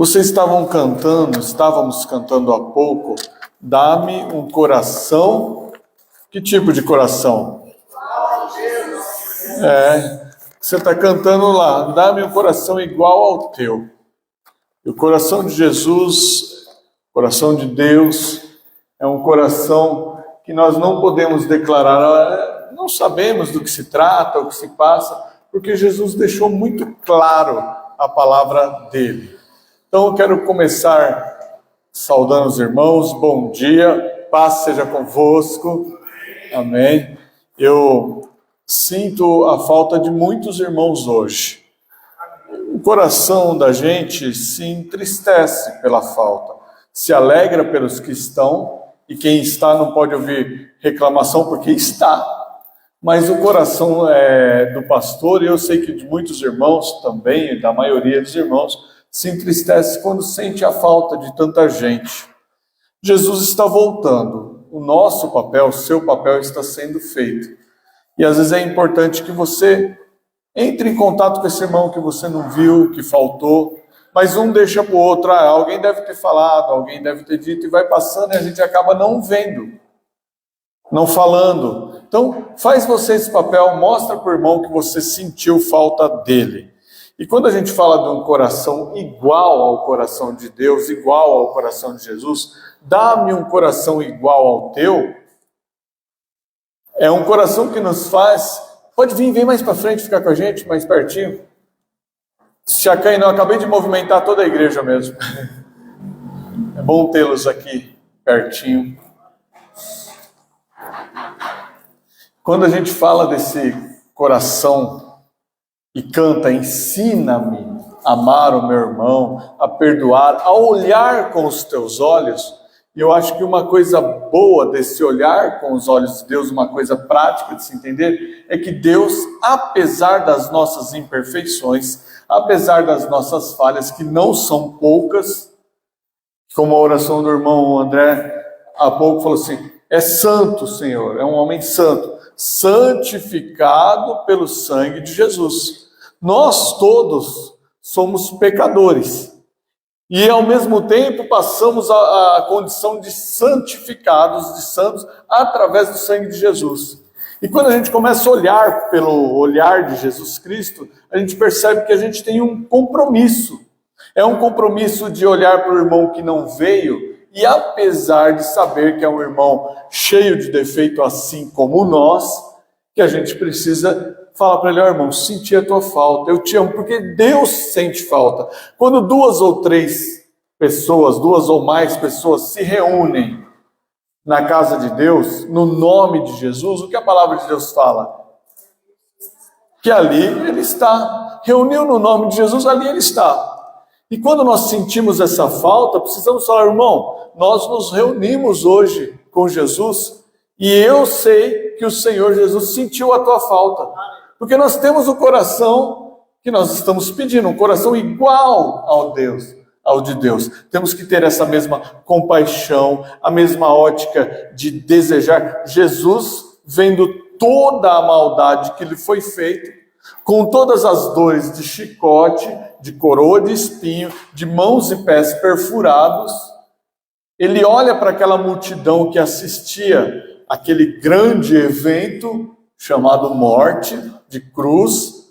Vocês estávamos cantando há pouco, dá-me um coração. Que tipo de coração? Você está cantando lá, dá-me um coração igual ao teu. E o coração de Jesus, o coração de Deus, é um coração que nós não podemos declarar, não sabemos do que se trata, o que se passa, porque Jesus deixou muito claro a palavra dele. Então eu quero começar saudando os irmãos, bom dia, paz seja convosco, amém. Eu sinto a falta de muitos irmãos hoje. O coração da gente se entristece pela falta, se alegra pelos que estão, e quem está não pode ouvir reclamação porque está. Mas o coração do pastor, e eu sei que de muitos irmãos também, da maioria dos irmãos, se entristece quando sente a falta de tanta gente. Jesus está voltando, o nosso papel, o seu papel está sendo feito. E às vezes é importante que você entre em contato com esse irmão que você não viu, que faltou, mas um deixa para o outro, alguém deve ter falado, alguém deve ter dito, e vai passando e a gente acaba não vendo, não falando. Então, faz você esse papel, mostra para o irmão que você sentiu falta dele. E quando a gente fala de um coração igual ao coração de Deus, igual ao coração de Jesus, dá-me um coração igual ao teu, é um coração que nos faz... Pode vir, vem mais para frente, ficar com a gente, mais pertinho. Chacai, não, acabei de movimentar toda a igreja mesmo. É bom tê-los aqui, pertinho. Quando a gente fala desse coração e canta, ensina-me a amar o meu irmão, a perdoar, a olhar com os teus olhos, e eu acho que uma coisa boa desse olhar com os olhos de Deus, uma coisa prática de se entender, é que Deus, apesar das nossas imperfeições, apesar das nossas falhas, que não são poucas, como a oração do irmão André há pouco falou assim, é santo, Senhor, é um homem santo, santificado pelo sangue de Jesus. Nós todos somos pecadores. E ao mesmo tempo passamos a condição de santificados, de santos, através do sangue de Jesus. E quando a gente começa a olhar pelo olhar de Jesus Cristo, a gente percebe que a gente tem um compromisso. É um compromisso de olhar para o irmão que não veio, e apesar de saber que é um irmão cheio de defeito assim como nós, que a gente precisa falar para ele, irmão, senti a tua falta, eu te amo, porque Deus sente falta. Quando duas ou mais pessoas se reúnem na casa de Deus, no nome de Jesus, o que a palavra de Deus fala? Que ali ele está. Reuniu no nome de Jesus, ali ele está. E quando nós sentimos essa falta, precisamos falar, irmão, nós nos reunimos hoje com Jesus, e eu sei que o Senhor Jesus sentiu a tua falta. Porque nós temos o coração que nós estamos pedindo, um coração igual ao de Deus. Temos que ter essa mesma compaixão, a mesma ótica de desejar. Jesus, vendo toda a maldade que lhe foi feita, com todas as dores de chicote, de coroa de espinho, de mãos e pés perfurados, ele olha para aquela multidão que assistia aquele grande evento chamado morte, de cruz,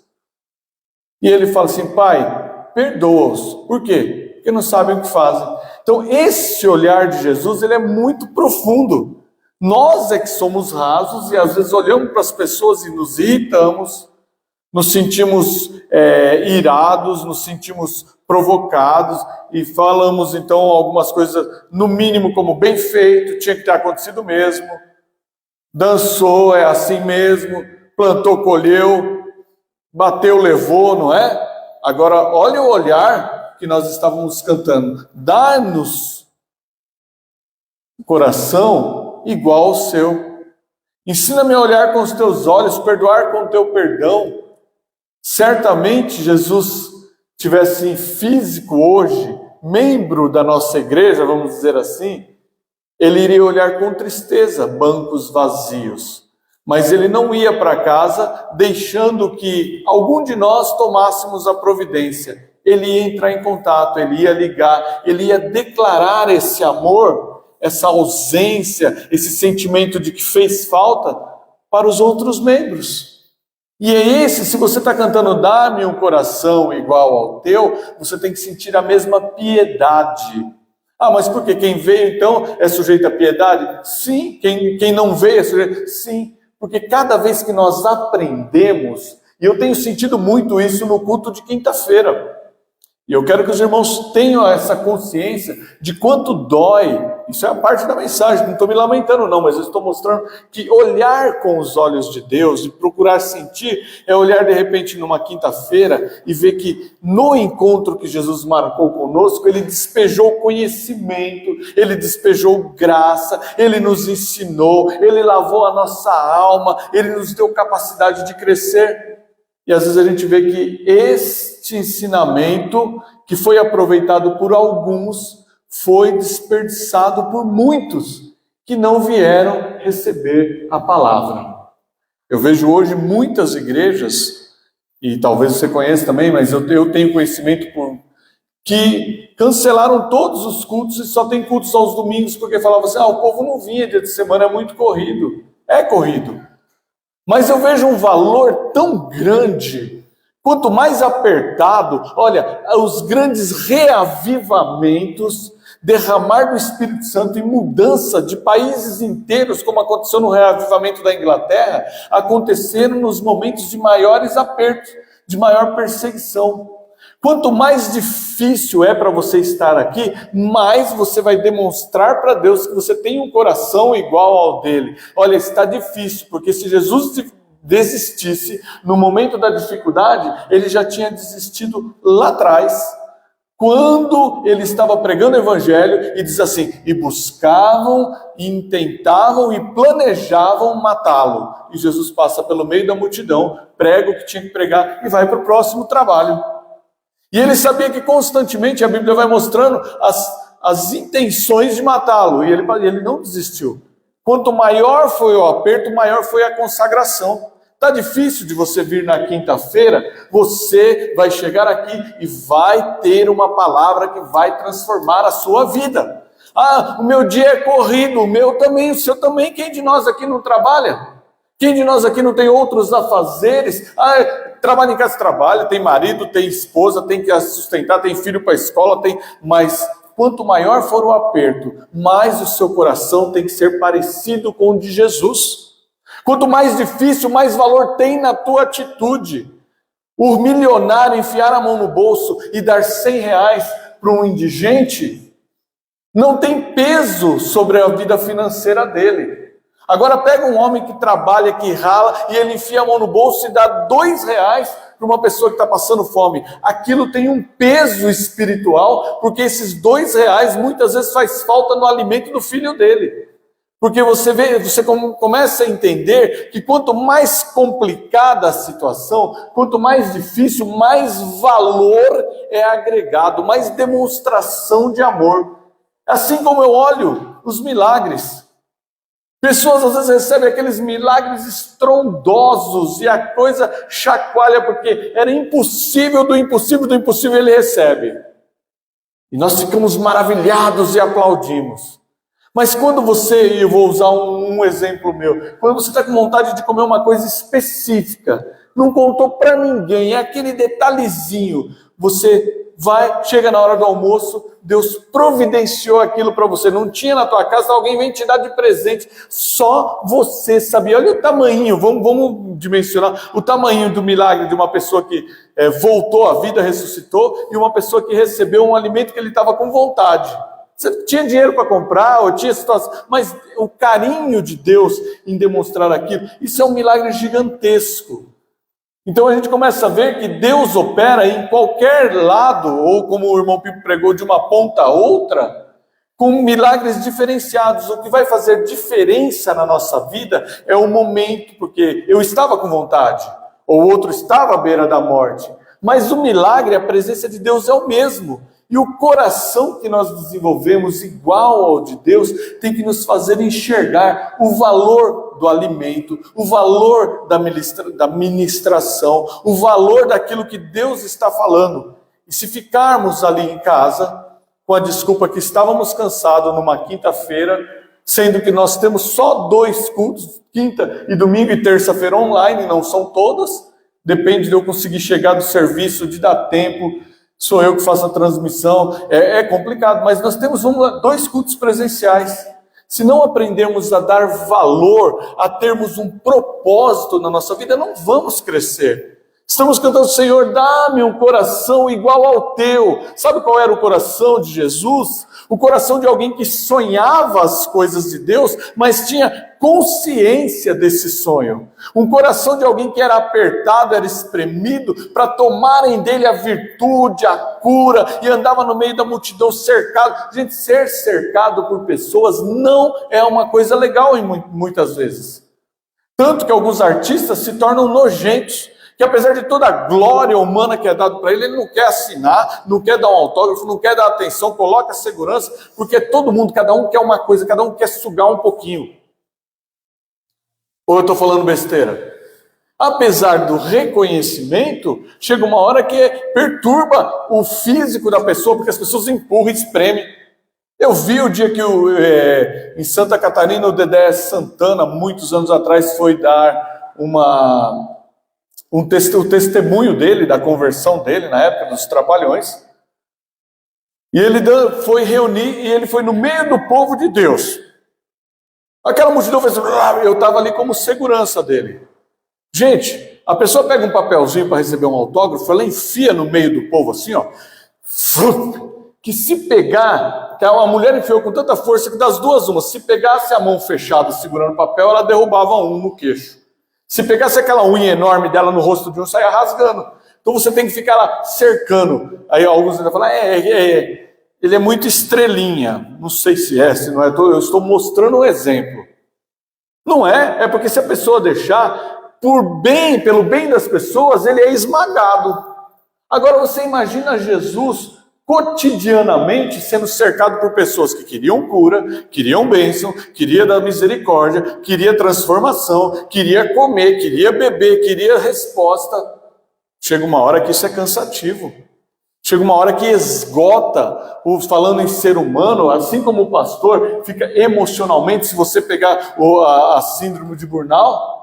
e ele fala assim, Pai, perdoa-os. Por quê? Porque não sabem o que fazem. Então, esse olhar de Jesus, ele é muito profundo. Nós é que somos rasos, e às vezes olhamos para as pessoas e nos irritamos, nos sentimos irados, nos sentimos provocados, e falamos então algumas coisas, no mínimo como bem feito, tinha que ter acontecido mesmo, dançou, é assim mesmo, plantou, colheu, bateu, levou, não é? Agora, olha o olhar que nós estávamos cantando. Dá-nos coração igual ao seu. Ensina-me a olhar com os teus olhos, perdoar com o teu perdão. Certamente, Jesus tivesse físico hoje, membro da nossa igreja, vamos dizer assim, ele iria olhar com tristeza bancos vazios. Mas ele não ia para casa deixando que algum de nós tomássemos a providência. ele ia entrar em contato, ele ia ligar, ele ia declarar esse amor, essa ausência, esse sentimento de que fez falta para os outros membros. E é esse, se você está cantando dá-me um coração igual ao teu, você tem que sentir a mesma piedade. Ah, mas por quê? Quem veio então é sujeito à piedade? Sim. Quem não veio é sujeito? Sim. Porque cada vez que nós aprendemos, e eu tenho sentido muito isso no culto de quinta-feira, e eu quero que os irmãos tenham essa consciência de quanto dói. Isso é a parte da mensagem, não estou me lamentando não, mas eu estou mostrando que olhar com os olhos de Deus e procurar sentir é olhar de repente numa quinta-feira e ver que no encontro que Jesus marcou conosco, ele despejou conhecimento, ele despejou graça, ele nos ensinou, ele lavou a nossa alma, ele nos deu capacidade de crescer. E às vezes a gente vê que este ensinamento, que foi aproveitado por alguns, foi desperdiçado por muitos que não vieram receber a palavra. Eu vejo hoje muitas igrejas, e talvez você conheça também, mas eu tenho conhecimento que cancelaram todos os cultos e só tem cultos aos domingos, porque falavam assim, o povo não vinha, dia de semana é muito corrido. É corrido. Mas eu vejo um valor tão grande, quanto mais apertado, olha, os grandes reavivamentos, derramar do Espírito Santo e mudança de países inteiros, como aconteceu no reavivamento da Inglaterra, aconteceram nos momentos de maiores apertos, de maior perseguição. Quanto mais difícil é para você estar aqui, mais você vai demonstrar para Deus que você tem um coração igual ao dele. Olha, está difícil, porque se Jesus desistisse no momento da dificuldade, ele já tinha desistido lá atrás, quando ele estava pregando o evangelho e diz assim, e buscavam, e intentavam e planejavam matá-lo. E Jesus passa pelo meio da multidão, prega o que tinha que pregar e vai para o próximo trabalho. E ele sabia que constantemente a Bíblia vai mostrando as intenções de matá-lo. E ele não desistiu. Quanto maior foi o aperto, maior foi a consagração. Está difícil de você vir na quinta-feira, você vai chegar aqui e vai ter uma palavra que vai transformar a sua vida. Ah, o meu dia é corrido, o meu também, o seu também. Quem de nós aqui não trabalha? Quem de nós aqui não tem outros afazeres? Trabalha em casa, trabalha, tem marido, tem esposa, tem que sustentar, tem filho para a escola, mas quanto maior for o aperto, mais o seu coração tem que ser parecido com o de Jesus. Quanto mais difícil, mais valor tem na tua atitude. O milionário enfiar a mão no bolso e dar 100 reais para um indigente não tem peso sobre a vida financeira dele. Agora pega um homem que trabalha, que rala, e ele enfia a mão no bolso e dá 2 reais para uma pessoa que está passando fome. Aquilo tem um peso espiritual, porque esses 2 reais muitas vezes faz falta no alimento do filho dele. Porque você começa a entender que quanto mais complicada a situação, quanto mais difícil, mais valor é agregado, mais demonstração de amor. Assim como eu olho os milagres. Pessoas às vezes recebem aqueles milagres estrondosos e a coisa chacoalha porque era impossível do impossível ele recebe. E nós ficamos maravilhados e aplaudimos. Mas quando eu vou usar um exemplo meu, quando você está com vontade de comer uma coisa específica, não contou para ninguém, é aquele detalhezinho, chega na hora do almoço, Deus providenciou aquilo para você, não tinha na tua casa, alguém vem te dar de presente, só você sabia. Olha o tamanho, vamos dimensionar o tamanho do milagre de uma pessoa que voltou à vida, ressuscitou, e uma pessoa que recebeu um alimento que ele estava com vontade. Você tinha dinheiro para comprar, ou tinha situação, mas o carinho de Deus em demonstrar aquilo, isso é um milagre gigantesco. Então a gente começa a ver que Deus opera em qualquer lado, ou como o irmão Pipo pregou, de uma ponta a outra, com milagres diferenciados. O que vai fazer diferença na nossa vida é o momento, porque eu estava com vontade, ou outro estava à beira da morte, mas o milagre, a presença de Deus é o mesmo. E o coração que nós desenvolvemos igual ao de Deus tem que nos fazer enxergar o valor do alimento, o valor da ministração, o valor daquilo que Deus está falando. E se ficarmos ali em casa, com a desculpa que estávamos cansados numa quinta-feira, sendo que nós temos só 2 cultos, quinta e domingo e terça-feira online, não são todas, depende de eu conseguir chegar do serviço, de dar tempo, sou eu que faço a transmissão, é complicado, mas nós temos 2 cultos presenciais. Se não aprendermos a dar valor, a termos um propósito na nossa vida, não vamos crescer. Estamos cantando, Senhor, dá-me um coração igual ao teu. Sabe qual era o coração de Jesus? O coração de alguém que sonhava as coisas de Deus, mas tinha consciência desse sonho. Um coração de alguém que era apertado, era espremido, para tomarem dele a virtude, a cura, e andava no meio da multidão cercado. Gente, ser cercado por pessoas não é uma coisa legal muitas vezes. Tanto que alguns artistas se tornam nojentos, que apesar de toda a glória humana que é dada para ele, ele não quer assinar, não quer dar um autógrafo, não quer dar atenção, coloca segurança, porque todo mundo, cada um quer uma coisa, cada um quer sugar um pouquinho. Ou eu estou falando besteira? Apesar do reconhecimento, chega uma hora que perturba o físico da pessoa, porque as pessoas empurram e espremem. Eu vi o dia que em Santa Catarina o Dedé Santana, muitos anos atrás, foi dar o testemunho dele, da conversão dele, na época dos Trapalhões. E ele foi reunir, e ele foi no meio do povo de Deus. Aquela multidão fez... Eu estava ali como segurança dele. Gente, a pessoa pega um papelzinho para receber um autógrafo, ela enfia no meio do povo assim, ó. Que se pegar... Que a mulher enfiou com tanta força que das duas uma. Se pegasse a mão fechada segurando o papel, ela derrubava um no queixo. Se pegasse aquela unha enorme dela no rosto de um, saia rasgando. Então você tem que ficar lá cercando. Aí alguns ainda falam, ele é muito estrelinha. Não sei se não é, eu estou mostrando um exemplo. Não é porque se a pessoa deixar, pelo bem das pessoas, ele é esmagado. Agora você imagina Jesus cotidianamente sendo cercado por pessoas que queriam cura, queriam bênção, queria dar misericórdia, queria transformação, queria comer, queria beber, queria resposta. Chega uma hora que isso é cansativo. Chega uma hora que esgota, falando em ser humano, assim como o pastor fica emocionalmente, se você pegar a síndrome de burnout,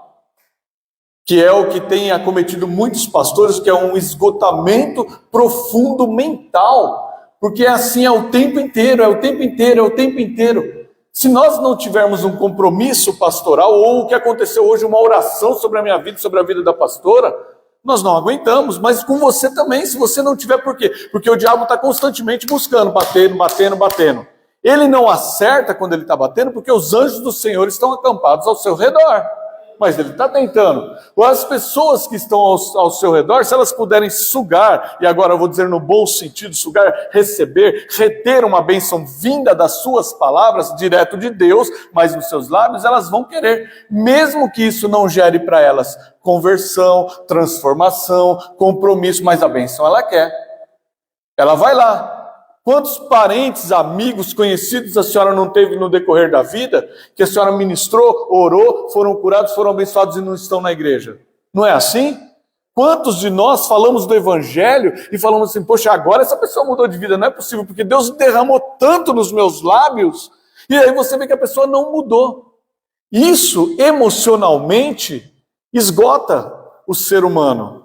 que é o que tem acometido muitos pastores, que é um esgotamento profundo mental, porque é assim, é o tempo inteiro, é o tempo inteiro, é o tempo inteiro. Se nós não tivermos um compromisso pastoral, ou o que aconteceu hoje, uma oração sobre a minha vida, sobre a vida da pastora, nós não aguentamos, mas com você também, se você não tiver, por quê? Porque o diabo está constantemente buscando, batendo. Ele não acerta quando ele está batendo, porque os anjos do Senhor estão acampados ao seu redor. Mas ele está tentando. As pessoas que estão ao seu redor, se elas puderem sugar, e agora eu vou dizer no bom sentido, sugar, receber, reter uma bênção vinda das suas palavras, direto de Deus, mas nos seus lábios, elas vão querer, mesmo que isso não gere para elas conversão, transformação, compromisso, mas a bênção ela quer. Ela vai lá. Quantos parentes, amigos, conhecidos a senhora não teve no decorrer da vida, que a senhora ministrou, orou, foram curados, foram abençoados e não estão na igreja? Não é assim? Quantos de nós falamos do evangelho e falamos assim, poxa, agora essa pessoa mudou de vida, não é possível, porque Deus derramou tanto nos meus lábios, e aí você vê que a pessoa não mudou. Isso, emocionalmente, esgota o ser humano.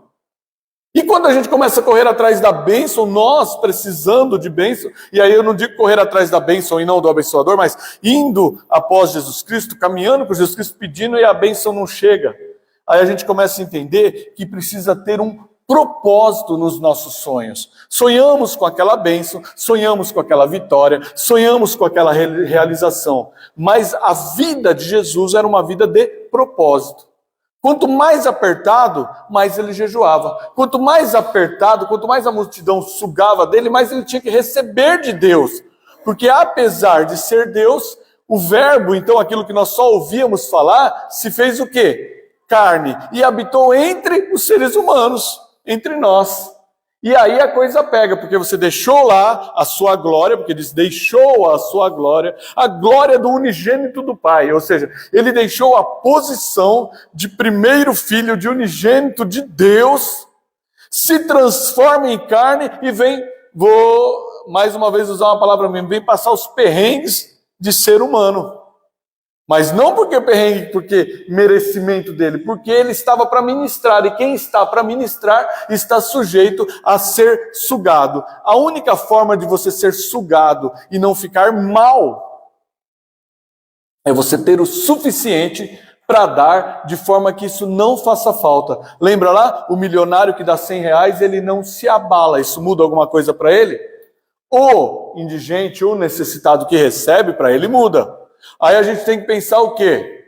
E quando a gente começa a correr atrás da bênção, nós precisando de bênção, e aí eu não digo correr atrás da bênção e não do abençoador, mas indo após Jesus Cristo, caminhando por Jesus Cristo, pedindo e a bênção não chega. Aí a gente começa a entender que precisa ter um propósito nos nossos sonhos. Sonhamos com aquela bênção, sonhamos com aquela vitória, sonhamos com aquela realização, mas a vida de Jesus era uma vida de propósito. Quanto mais apertado, mais ele jejuava. Quanto mais apertado, quanto mais a multidão sugava dele, mais ele tinha que receber de Deus. Porque apesar de ser Deus, o verbo, então aquilo que nós só ouvíamos falar, se fez o quê? Carne. E habitou entre os seres humanos, entre nós. E aí a coisa pega, porque você deixou lá a sua glória, porque diz, deixou a sua glória, a glória do unigênito do Pai. Ou seja, ele deixou a posição de primeiro filho, de unigênito de Deus, se transforma em carne e vem, vou mais uma vez usar uma palavra mesmo, vem passar os perrengues de ser humano. Mas não porque perrengue, porque merecimento dele, porque ele estava para ministrar, e quem está para ministrar está sujeito a ser sugado. A única forma de você ser sugado e não ficar mal é você ter o suficiente para dar, de forma que isso não faça falta. Lembra lá? O milionário que dá R$100, ele não se abala. Isso muda alguma coisa para ele? O indigente, o necessitado que recebe, para ele muda. Aí a gente tem que pensar o quê?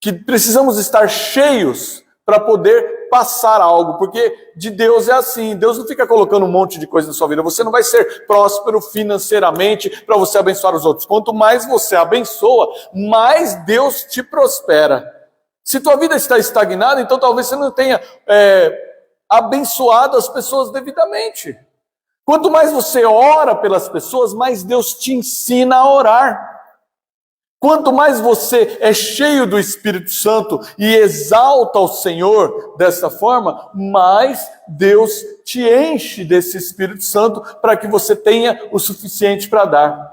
Que precisamos estar cheios para poder passar algo, porque de Deus é assim, Deus não fica colocando um monte de coisa na sua vida, você não vai ser próspero financeiramente para você abençoar os outros. Quanto mais você abençoa, mais Deus te prospera. Se tua vida está estagnada, então talvez você não tenha abençoado as pessoas devidamente. Quanto mais você ora pelas pessoas, mais Deus te ensina a orar. Quanto mais você é cheio do Espírito Santo e exalta o Senhor dessa forma, mais Deus te enche desse Espírito Santo para que você tenha o suficiente para dar.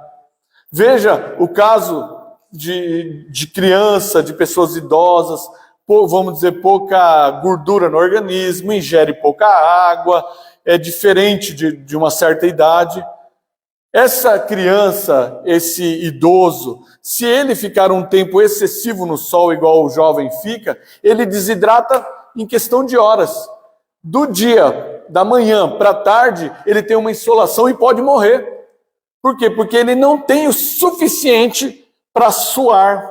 Veja o caso de criança, de pessoas idosas, vamos dizer, pouca gordura no organismo, ingere pouca água, é diferente de uma certa idade. Essa criança, esse idoso, se ele ficar um tempo excessivo no sol, igual o jovem fica, ele desidrata em questão de horas. Do dia, da manhã para a tarde, ele tem uma insolação e pode morrer. Por quê? Porque ele não tem o suficiente para suar,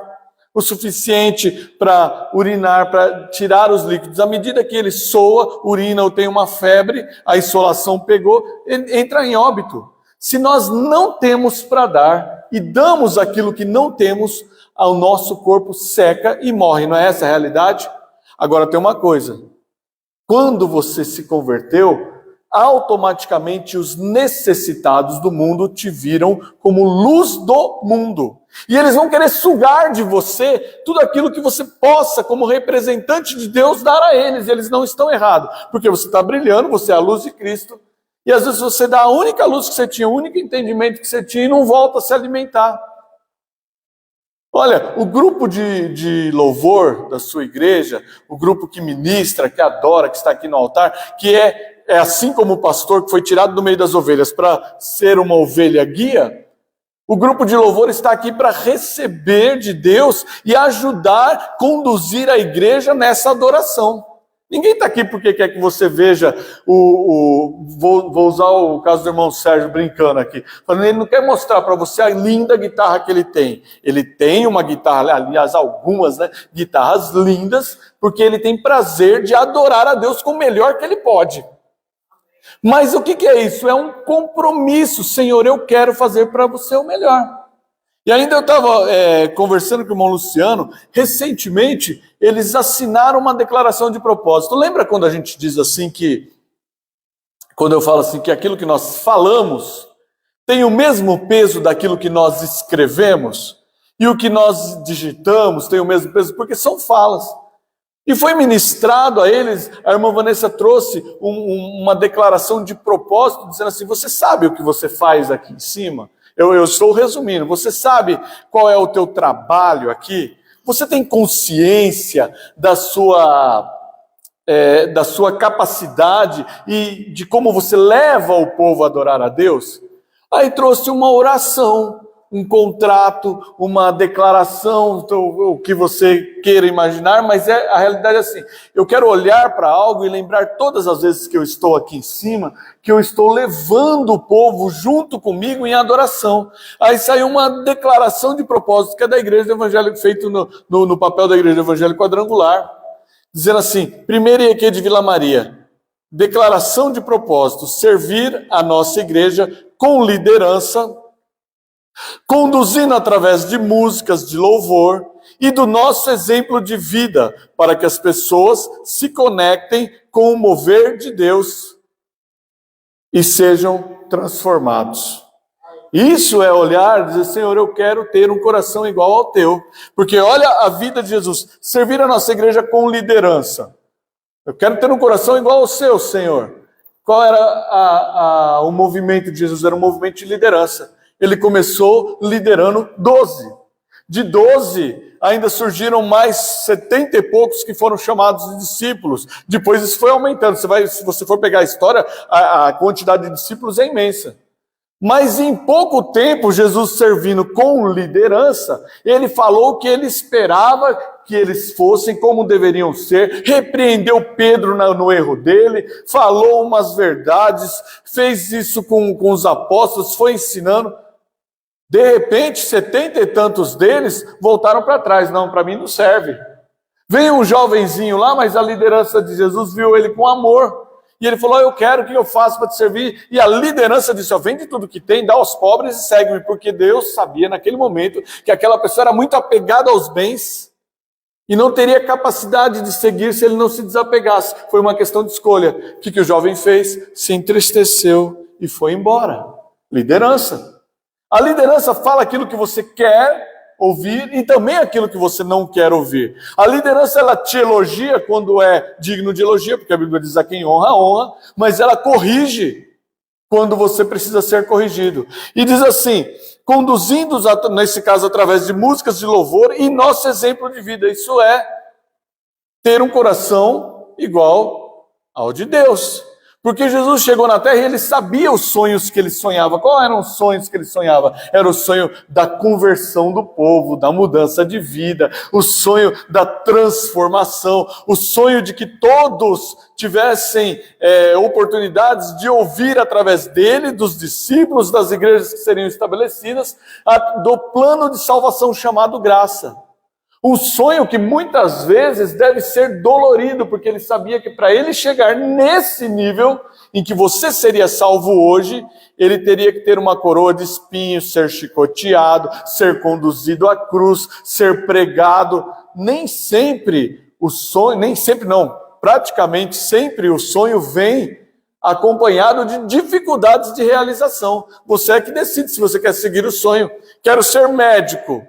o suficiente para urinar, para tirar os líquidos. À medida que ele soa, urina ou tem uma febre, a insolação pegou, ele entra em óbito. Se nós não temos para dar e damos aquilo que não temos, o nosso corpo seca e morre. Não é essa a realidade? Agora tem uma coisa. Quando você se converteu, automaticamente os necessitados do mundo te viram como luz do mundo. E eles vão querer sugar de você tudo aquilo que você possa, como representante de Deus, dar a eles. Eles não estão errados, porque você está brilhando, você é a luz de Cristo. E às vezes você dá a única luz que você tinha, o único entendimento que você tinha e não volta a se alimentar. Olha, o grupo de louvor da sua igreja, o grupo que ministra, que adora, que está aqui no altar, que é assim como o pastor que foi tirado do meio das ovelhas para ser uma ovelha guia, o grupo de louvor está aqui para receber de Deus e ajudar, conduzir a igreja nessa adoração. Ninguém está aqui porque quer que você veja vou usar o caso do irmão Sérgio brincando aqui, falando, ele não quer mostrar para você a linda guitarra que ele tem. Ele tem uma guitarra, aliás, algumas, guitarras lindas, porque ele tem prazer de adorar a Deus com o melhor que ele pode. Mas o que é isso? É um compromisso. Senhor, eu quero fazer para você o melhor. E ainda eu estava conversando com o irmão Luciano, recentemente eles assinaram uma declaração de propósito. Lembra quando a gente diz assim quando eu falo assim que aquilo que nós falamos tem o mesmo peso daquilo que nós escrevemos? E o que nós digitamos tem o mesmo peso, porque são falas. E foi ministrado a eles, a irmã Vanessa trouxe uma declaração de propósito, dizendo assim, você sabe o que você faz aqui em cima? Eu estou resumindo, você sabe qual é o teu trabalho aqui? Você tem consciência da sua capacidade e de como você leva o povo a adorar a Deus? Aí trouxe uma oração, um contrato, uma declaração, o que você queira imaginar, mas a realidade é assim, eu quero olhar para algo e lembrar todas as vezes que eu estou aqui em cima, que eu estou levando o povo junto comigo em adoração. Aí saiu uma declaração de propósito, que é da Igreja do Evangelho, feito no papel da Igreja do Evangelho Quadrangular, dizendo assim, primeiro IEQ de Vila Maria, declaração de propósito, servir a nossa igreja com liderança, conduzindo através de músicas de louvor e do nosso exemplo de vida, para que as pessoas se conectem com o mover de Deus e sejam transformados. Isso é olhar e dizer, Senhor, eu quero ter um coração igual ao teu, porque olha a vida de Jesus, servir a nossa igreja com liderança. Eu quero ter um coração igual ao seu, Senhor. Qual era o movimento de Jesus? Era um movimento de liderança. Ele começou liderando 12. De 12, ainda surgiram mais 70 e poucos que foram chamados de discípulos. Depois isso foi aumentando. Se você for pegar a história, a quantidade de discípulos é imensa. Mas em pouco tempo, Jesus servindo com liderança, ele falou que ele esperava que eles fossem como deveriam ser, repreendeu Pedro no erro dele, falou umas verdades, fez isso com os apóstolos, foi ensinando. De repente, 70 e tantos deles voltaram para trás. Não, para mim não serve. Veio um jovenzinho lá, mas a liderança de Jesus viu ele com amor. E ele falou, eu quero, o que eu faço para te servir? E a liderança disse, vende tudo que tem, dá aos pobres e segue-me. Porque Deus sabia naquele momento que aquela pessoa era muito apegada aos bens e não teria capacidade de seguir se ele não se desapegasse. Foi uma questão de escolha. O que o jovem fez? Se entristeceu e foi embora. Liderança. A liderança fala aquilo que você quer ouvir e também aquilo que você não quer ouvir. A liderança, ela te elogia quando é digno de elogio, porque a Bíblia diz a quem honra, honra, mas ela corrige quando você precisa ser corrigido. E diz assim, conduzindo-os, nesse caso, através de músicas de louvor e nosso exemplo de vida. Isso é ter um coração igual ao de Deus. Porque Jesus chegou na terra e ele sabia os sonhos que ele sonhava. Quais eram os sonhos que ele sonhava? Era o sonho da conversão do povo, da mudança de vida, o sonho da transformação, o sonho de que todos tivessem oportunidades de ouvir através dele, dos discípulos, das igrejas que seriam estabelecidas, do plano de salvação chamado graça. Um sonho que muitas vezes deve ser dolorido, porque ele sabia que para ele chegar nesse nível em que você seria salvo hoje, ele teria que ter uma coroa de espinhos, ser chicoteado, ser conduzido à cruz, ser pregado. Nem sempre o sonho, praticamente sempre o sonho vem acompanhado de dificuldades de realização. Você é que decide se você quer seguir o sonho. Quero ser médico.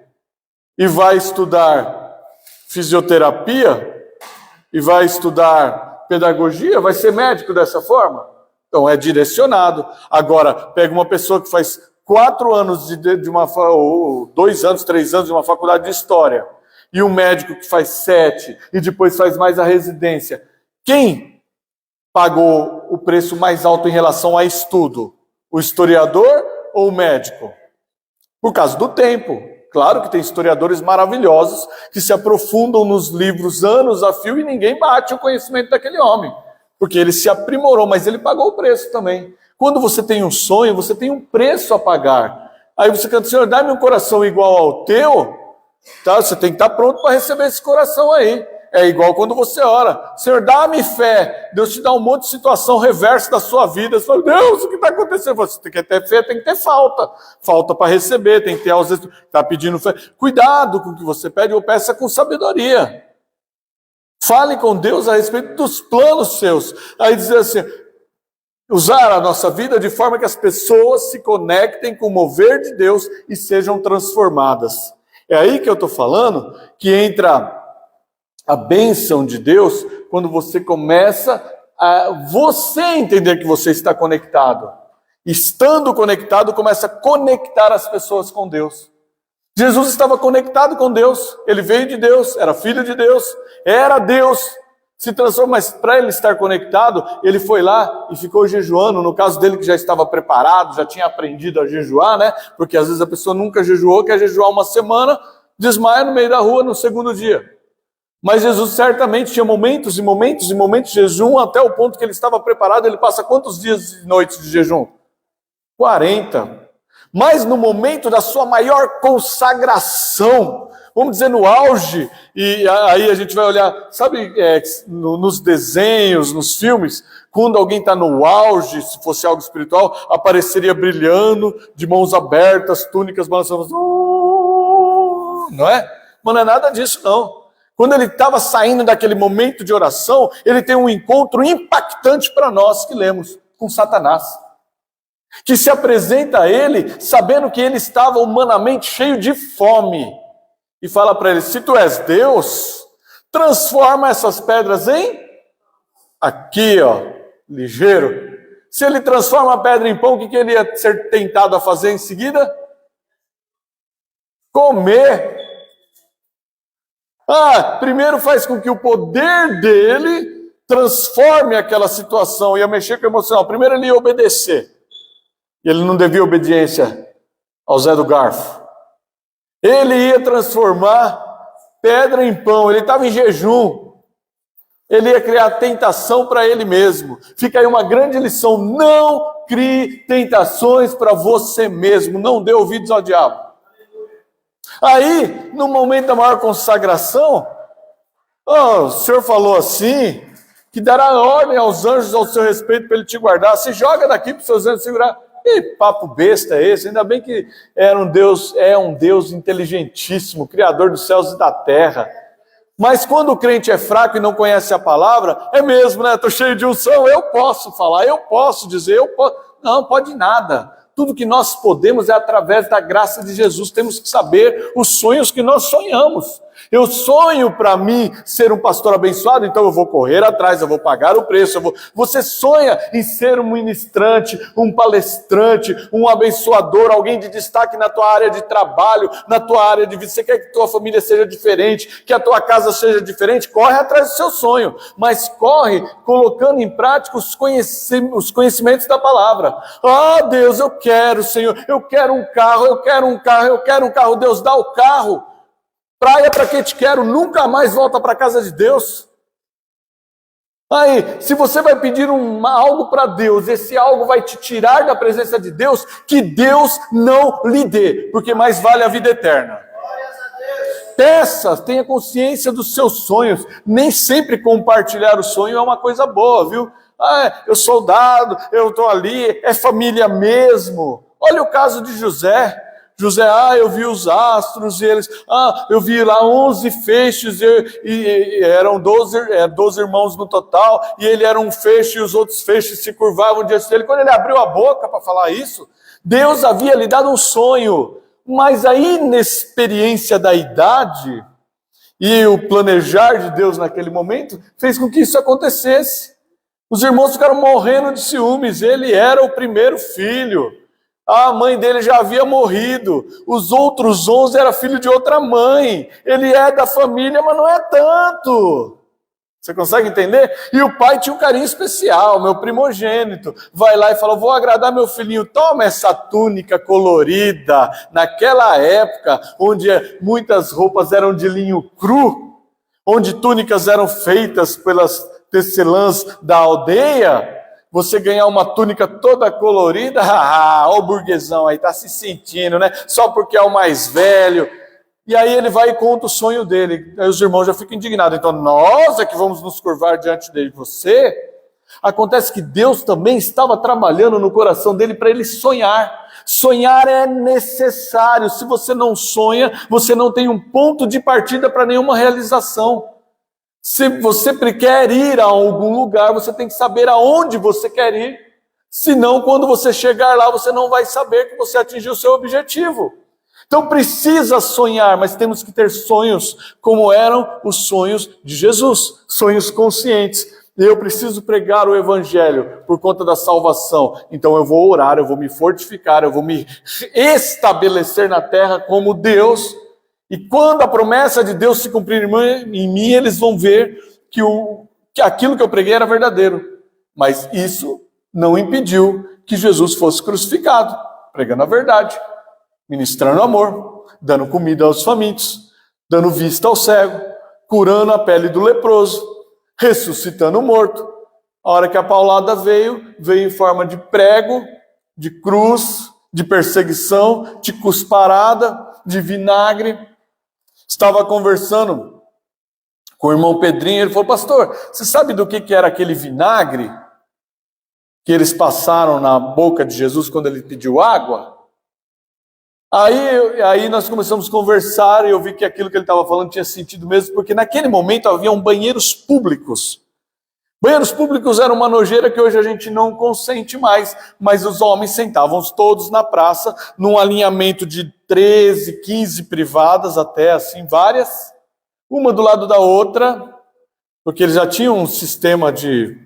E vai estudar fisioterapia, e vai estudar pedagogia, vai ser médico dessa forma? Então é direcionado. Agora, pega uma pessoa que faz 4 anos ou 2 anos, 3 anos de uma faculdade de história, e um médico que faz 7, e depois faz mais a residência. Quem pagou o preço mais alto em relação a estudo? O historiador ou o médico? Por causa do tempo. Claro que tem historiadores maravilhosos que se aprofundam nos livros anos a fio e ninguém bate o conhecimento daquele homem, porque ele se aprimorou, mas ele pagou o preço também. Quando você tem um sonho, você tem um preço a pagar. Aí você canta, Senhor, dá-me um coração igual ao teu, tá? Você tem que estar pronto para receber esse coração aí. É igual quando você ora, Senhor, dá-me fé. Deus te dá um monte de situação reversa da sua vida. Você fala, Deus, o que está acontecendo? Você tem que ter fé, tem que ter falta. Falta para receber, tem que ter ausência. Está pedindo fé. Cuidado com o que você pede, ou peça com sabedoria. Fale com Deus a respeito dos planos seus. Aí dizer assim, usar a nossa vida de forma que as pessoas se conectem com o mover de Deus e sejam transformadas. É aí que eu estou falando que entra a bênção de Deus quando você começa a você entender que você está conectado. Estando conectado, começa a conectar as pessoas com Deus. Jesus estava conectado com Deus, ele veio de Deus, era filho de Deus, era Deus, se transformou, mas para ele estar conectado, ele foi lá e ficou jejuando, no caso dele que já estava preparado, já tinha aprendido a jejuar, né? Porque às vezes a pessoa nunca jejuou, quer jejuar uma semana, desmaia no meio da rua no segundo dia. Mas Jesus certamente tinha momentos e momentos e momentos de jejum, até o ponto que ele estava preparado. Ele passa quantos dias e noites de jejum? 40. Mas no momento da sua maior consagração, vamos dizer no auge, e aí a gente vai olhar, sabe, nos desenhos, nos filmes, quando alguém está no auge, se fosse algo espiritual, apareceria brilhando, de mãos abertas, túnicas balançando, não é? Mas não é nada disso não. Quando ele estava saindo daquele momento de oração, ele tem um encontro impactante para nós que lemos, com Satanás. Que se apresenta a ele, sabendo que ele estava humanamente cheio de fome. E fala para ele, se tu és Deus, transforma essas pedras em... Aqui, ó, ligeiro. Se ele transforma a pedra em pão, o que ele ia ser tentado a fazer em seguida? Comer. Primeiro faz com que o poder dele transforme aquela situação, ia mexer com o emocional. Primeiro ele ia obedecer. E ele não devia obediência ao Zé do Garfo. Ele ia transformar pedra em pão, ele estava em jejum. Ele ia criar tentação para ele mesmo. Fica aí uma grande lição: não crie tentações para você mesmo, não dê ouvidos ao diabo. Aí, no momento da maior consagração, o Senhor falou assim, que dará ordem aos anjos ao seu respeito para ele te guardar. Se joga daqui para os seus anjos segurar. Que papo besta é esse? Ainda bem que é um Deus inteligentíssimo, Criador dos céus e da terra. Mas quando o crente é fraco e não conhece a palavra, é mesmo, né? Estou cheio de unção, eu posso falar, eu posso dizer, eu posso. Não, pode nada. Tudo que nós podemos é através da graça de Jesus. Temos que saber os sonhos que nós sonhamos. Eu sonho para mim ser um pastor abençoado, então eu vou correr atrás, eu vou pagar o preço. Você sonha em ser um ministrante, um palestrante, um abençoador, alguém de destaque na tua área de trabalho, na tua área de vida. Você quer que tua família seja diferente, que a tua casa seja diferente? Corre atrás do seu sonho, mas corre colocando em prática os conhecimentos da palavra. Deus, eu quero, Senhor, eu quero um carro, eu quero um carro, eu quero um carro. Deus, dá o carro. Praia para quem te quero, nunca mais volta para a casa de Deus. Aí, se você vai pedir algo para Deus, esse algo vai te tirar da presença de Deus, que Deus não lhe dê, porque mais vale a vida eterna. Peça, tenha consciência dos seus sonhos. Nem sempre compartilhar o sonho é uma coisa boa, viu? Eu sou soldado, eu estou ali, é família mesmo. Olha o caso de José. José, eu vi os astros, e eles, eu vi lá 11 feixes, e eram 12 irmãos no total, e ele era um feixe, e os outros feixes se curvavam diante dele. Quando ele abriu a boca para falar isso, Deus havia lhe dado um sonho, mas a inexperiência da idade, e o planejar de Deus naquele momento, fez com que isso acontecesse. Os irmãos ficaram morrendo de ciúmes, ele era o primeiro filho. A mãe dele já havia morrido. Os outros 11 eram filho de outra mãe. Ele é da família, mas não é tanto. Você consegue entender? E o pai tinha um carinho especial, meu primogênito. Vai lá e fala, vou agradar meu filhinho, toma essa túnica colorida. Naquela época, onde muitas roupas eram de linho cru, onde túnicas eram feitas pelas tecelãs da aldeia, você ganhar uma túnica toda colorida, o burguesão aí tá se sentindo, né? Só porque é o mais velho. E aí ele vai e conta o sonho dele. Aí os irmãos já ficam indignados. Então nós é que vamos nos curvar diante de você. Acontece que Deus também estava trabalhando no coração dele para ele sonhar. Sonhar é necessário. Se você não sonha, você não tem um ponto de partida para nenhuma realização. Se você quer ir a algum lugar, você tem que saber aonde você quer ir. Senão, quando você chegar lá, você não vai saber que você atingiu o seu objetivo. Então precisa sonhar, mas temos que ter sonhos como eram os sonhos de Jesus. Sonhos conscientes. Eu preciso pregar o evangelho por conta da salvação. Então eu vou orar, eu vou me fortificar, eu vou me estabelecer na terra como Deus. E quando a promessa de Deus se cumprir em mim, eles vão ver que aquilo que eu preguei era verdadeiro. Mas isso não impediu que Jesus fosse crucificado, pregando a verdade, ministrando amor, dando comida aos famintos, dando vista ao cego, curando a pele do leproso, ressuscitando o morto. A hora que a paulada veio em forma de prego, de cruz, de perseguição, de cusparada, de vinagre. Estava conversando com o irmão Pedrinho, ele falou, pastor, você sabe do que era aquele vinagre que eles passaram na boca de Jesus quando ele pediu água? Aí nós começamos a conversar e eu vi que aquilo que ele estava falando tinha sentido mesmo, porque naquele momento haviam banheiros públicos. Banheiros públicos era uma nojeira que hoje a gente não consente mais, mas os homens sentavam todos na praça, num alinhamento de 13, 15 privadas, até assim, várias, uma do lado da outra, porque eles já tinham um sistema de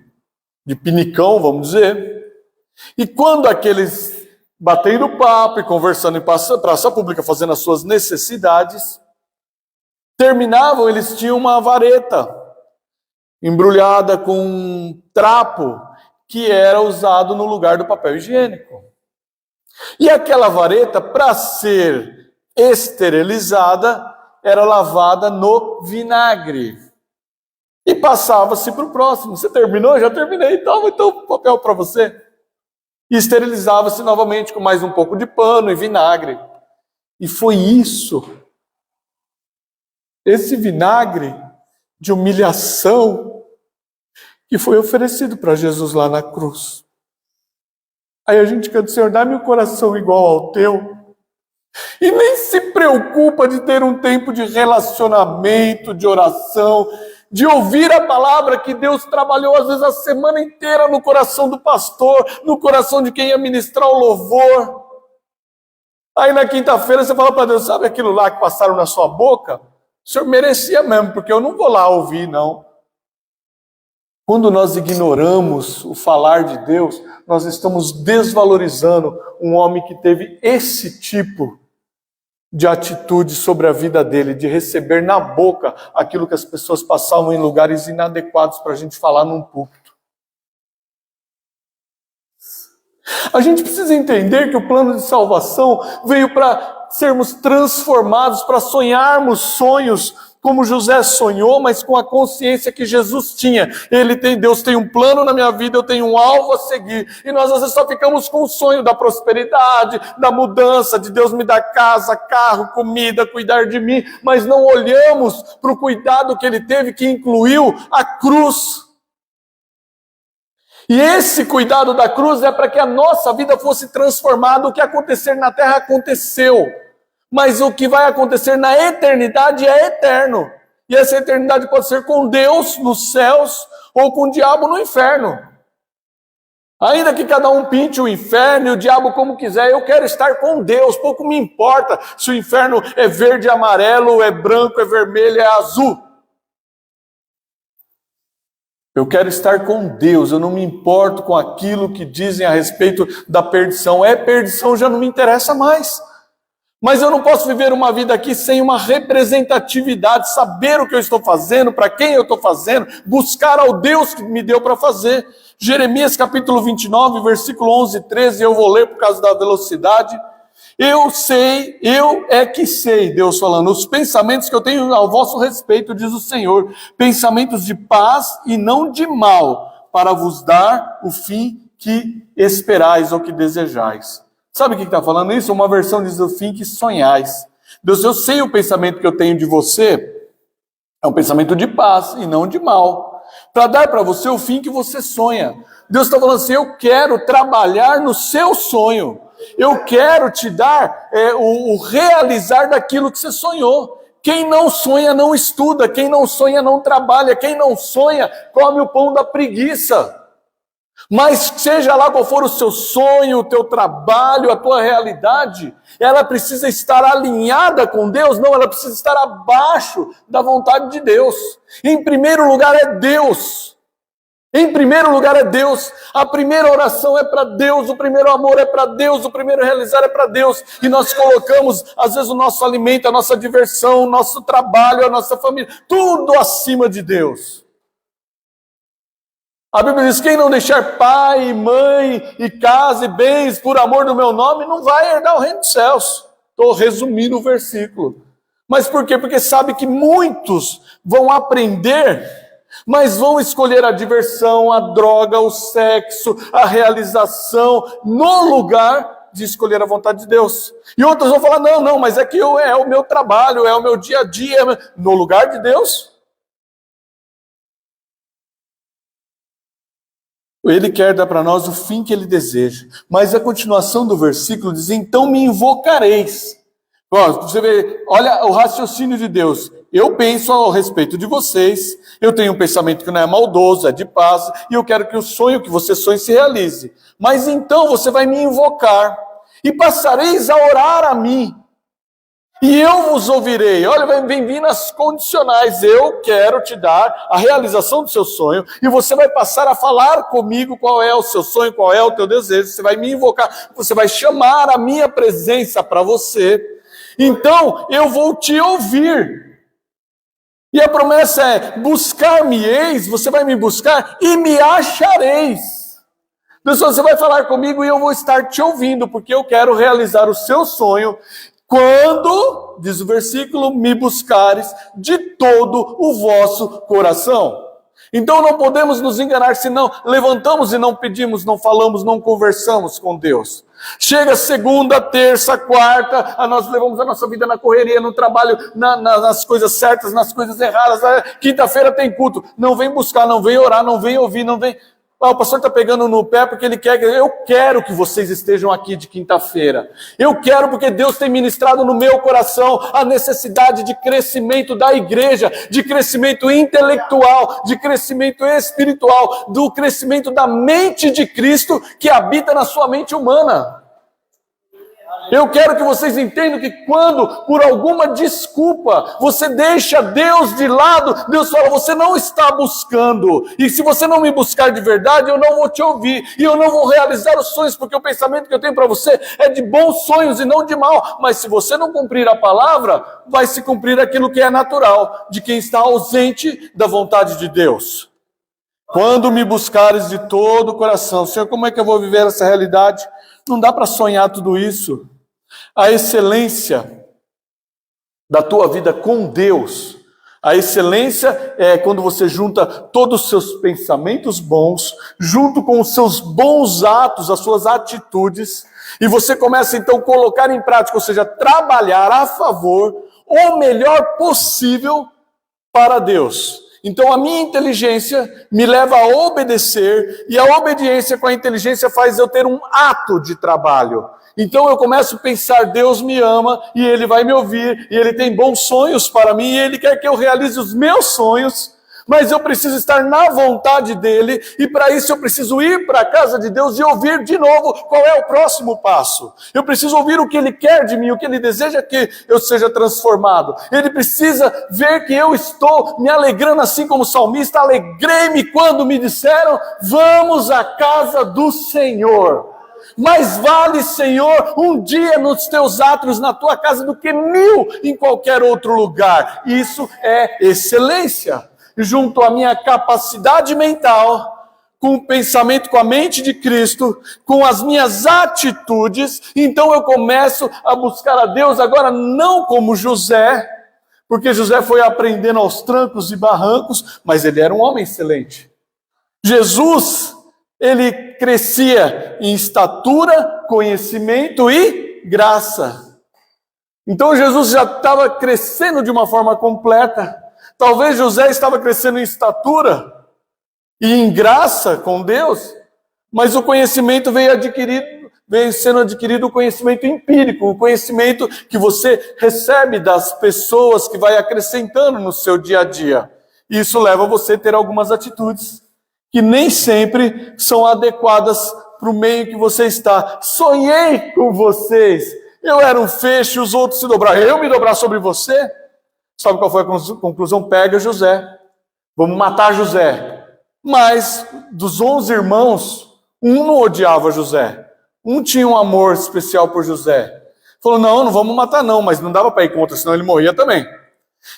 pinicão, vamos dizer, E quando aqueles batendo papo e conversando em praça pública, fazendo as suas necessidades, terminavam, eles tinham uma vareta embrulhada com um trapo que era usado no lugar do papel higiênico. E aquela vareta, para ser esterilizada, era lavada no vinagre. E passava-se para o próximo. Você terminou? Já terminei. Toma então papel para você. E esterilizava-se novamente com mais um pouco de pano e vinagre. E foi isso. Esse vinagre de humilhação que foi oferecido para Jesus lá na cruz. Aí a gente canta, Senhor, dá-me um coração igual ao teu. E nem se preocupa de ter um tempo de relacionamento, de oração, de ouvir a palavra que Deus trabalhou às vezes a semana inteira no coração do pastor, no coração de quem ia ministrar o louvor. Aí na quinta-feira você fala para Deus, sabe aquilo lá que passaram na sua boca? O Senhor merecia mesmo, porque eu não vou lá ouvir, não. Quando nós ignoramos o falar de Deus, nós estamos desvalorizando um homem que teve esse tipo de atitude sobre a vida dele, de receber na boca aquilo que as pessoas passavam em lugares inadequados para a gente falar num púlpito. A gente precisa entender que o plano de salvação veio para sermos transformados, para sonharmos sonhos como José sonhou, mas com a consciência que Jesus tinha. Deus tem um plano na minha vida, eu tenho um alvo a seguir. E nós às vezes só ficamos com o sonho da prosperidade, da mudança, de Deus me dar casa, carro, comida, cuidar de mim, mas não olhamos para o cuidado que Ele teve, que incluiu a cruz. E esse cuidado da cruz é para que a nossa vida fosse transformada. O que acontecer na terra aconteceu. Mas o que vai acontecer na eternidade é eterno. E essa eternidade pode ser com Deus nos céus ou com o diabo no inferno. Ainda que cada um pinte o inferno e o diabo como quiser, eu quero estar com Deus. Pouco me importa se o inferno é verde, amarelo, é branco, é vermelho, é azul. Eu quero estar com Deus, eu não me importo com aquilo que dizem a respeito da perdição. É perdição, já não me interessa mais. Mas eu não posso viver uma vida aqui sem uma representatividade, saber o que eu estou fazendo, para quem eu estou fazendo, buscar ao Deus que me deu para fazer. Jeremias capítulo 29, versículo 11 e 13, eu vou ler por causa da velocidade. Eu sei, eu é que sei, Deus falando, os pensamentos que eu tenho ao vosso respeito, diz o Senhor, pensamentos de paz e não de mal, para vos dar o fim que esperais ou que desejais. Sabe o que está falando isso? Uma versão diz o fim que sonhais. Deus, eu sei o pensamento que eu tenho de você, é um pensamento de paz e não de mal, para dar para você o fim que você sonha. Deus está falando assim, eu quero trabalhar no seu sonho, eu quero te dar o realizar daquilo que você sonhou. Quem não sonha não estuda, quem não sonha não trabalha, quem não sonha come o pão da preguiça. Mas seja lá qual for o seu sonho, o teu trabalho, a tua realidade, ela precisa estar alinhada com Deus? Não, ela precisa estar abaixo da vontade de Deus. Em primeiro lugar é Deus. Em primeiro lugar é Deus. A primeira oração é para Deus, o primeiro amor é para Deus, o primeiro realizar é para Deus. E nós colocamos, às vezes, o nosso alimento, a nossa diversão, o nosso trabalho, a nossa família, tudo acima de Deus. A Bíblia diz, quem não deixar pai, mãe, e casa e bens por amor do meu nome, não vai herdar o reino dos céus. Estou resumindo o versículo. Mas por quê? Porque sabe que muitos vão aprender, mas vão escolher a diversão, a droga, o sexo, a realização, no lugar de escolher a vontade de Deus. E outros vão falar, não, mas é que é o meu trabalho, é o meu dia a dia, no lugar de Deus. Ele quer dar para nós o fim que ele deseja. Mas a continuação do versículo diz, então me invocareis. Você vê, olha o raciocínio de Deus. Eu penso ao respeito de vocês, eu tenho um pensamento que não é maldoso, é de paz, e eu quero que o sonho que você sonha se realize. Mas então você vai me invocar, e passareis a orar a mim. E eu vos ouvirei. Olha, vem vindo as condicionais. Eu quero te dar a realização do seu sonho. E você vai passar a falar comigo qual é o seu sonho, qual é o teu desejo. Você vai me invocar. Você vai chamar a minha presença para você. Então, eu vou te ouvir. E a promessa é, buscar-me-eis, você vai me buscar e me achareis. Pessoal, você vai falar comigo e eu vou estar te ouvindo, porque eu quero realizar o seu sonho. Quando, diz o versículo, me buscares de todo o vosso coração. Então não podemos nos enganar se não levantamos e não pedimos, não falamos, não conversamos com Deus. Chega segunda, terça, quarta, nós levamos a nossa vida na correria, no trabalho, nas coisas certas, nas coisas erradas. Quinta-feira tem culto, não vem buscar, não vem orar, não vem ouvir, não vem... o pastor está pegando no pé porque ele quer. Eu quero que vocês estejam aqui de quinta-feira. Eu quero porque Deus tem ministrado no meu coração a necessidade de crescimento da igreja, de crescimento intelectual, de crescimento espiritual, do crescimento da mente de Cristo que habita na sua mente humana. Eu quero que vocês entendam que quando, por alguma desculpa, você deixa Deus de lado, Deus fala, você não está buscando. E se você não me buscar de verdade, eu não vou te ouvir. E eu não vou realizar os sonhos, porque o pensamento que eu tenho para você é de bons sonhos e não de mal. Mas se você não cumprir a palavra, vai se cumprir aquilo que é natural, de quem está ausente da vontade de Deus. Quando me buscares de todo o coração, Senhor, como é que eu vou viver essa realidade? Não dá para sonhar tudo isso. A excelência da tua vida com Deus, a excelência é quando você junta todos os seus pensamentos bons, junto com os seus bons atos, as suas atitudes, e você começa então a colocar em prática, ou seja, trabalhar a favor, o melhor possível para Deus. Então a minha inteligência me leva a obedecer, e a obediência com a inteligência faz eu ter um ato de trabalho. Então eu começo a pensar, Deus me ama, e Ele vai me ouvir, e Ele tem bons sonhos para mim, e Ele quer que eu realize os meus sonhos, mas eu preciso estar na vontade dEle, e para isso eu preciso ir para a casa de Deus e ouvir de novo qual é o próximo passo. Eu preciso ouvir o que Ele quer de mim, o que Ele deseja que eu seja transformado. Ele precisa ver que eu estou me alegrando, assim como o salmista, alegrei-me quando me disseram, vamos à casa do Senhor. Mais vale, Senhor, um dia nos teus átrios, na tua casa, do que 1000 em qualquer outro lugar. Isso é excelência. Junto à minha capacidade mental, com o pensamento, com a mente de Cristo, com as minhas atitudes, então eu começo a buscar a Deus agora não como José, porque José foi aprendendo aos trancos e barrancos, mas ele era um homem excelente. Jesus, ele crescia em estatura, conhecimento e graça. Então Jesus já estava crescendo de uma forma completa. Talvez José estava crescendo em estatura e em graça com Deus, mas o conhecimento veio sendo adquirido o conhecimento empírico, o conhecimento que você recebe das pessoas, que vai acrescentando no seu dia a dia. Isso leva você a ter algumas atitudes que nem sempre são adequadas para o meio que você está. Sonhei com vocês, eu era um feixe, os outros se dobraram, eu me dobrar sobre você? Sabe qual foi a conclusão? Pega José, vamos matar José. Mas dos 11 irmãos, um não odiava José, um tinha um amor especial por José. Falou, não vamos matar não, mas não dava para ir contra, senão ele morria também.